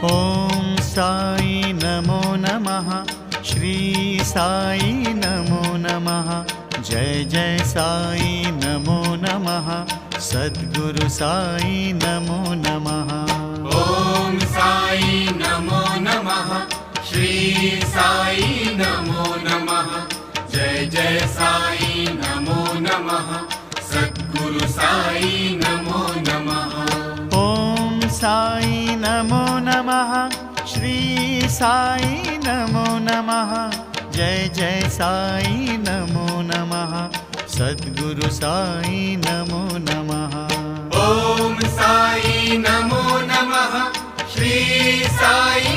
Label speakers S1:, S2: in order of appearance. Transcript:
S1: ॐ साई नमो नमः, श्री साई नमो नमः, जय जय साई नमो नमः, सद्गुरु साई नमो नमः।
S2: ॐ साई नमो नमः, श्री साई नमो नमः, जय जय साई नमो नमः, सद्गुरु साई नमो नमः।
S1: ॐ साई नमो नमः, श्री साई नमो नमः, जय जय साई नमो नमः, सद्गुरु साई नमो नमः।
S2: ॐ साई नमो नमः, श्री साई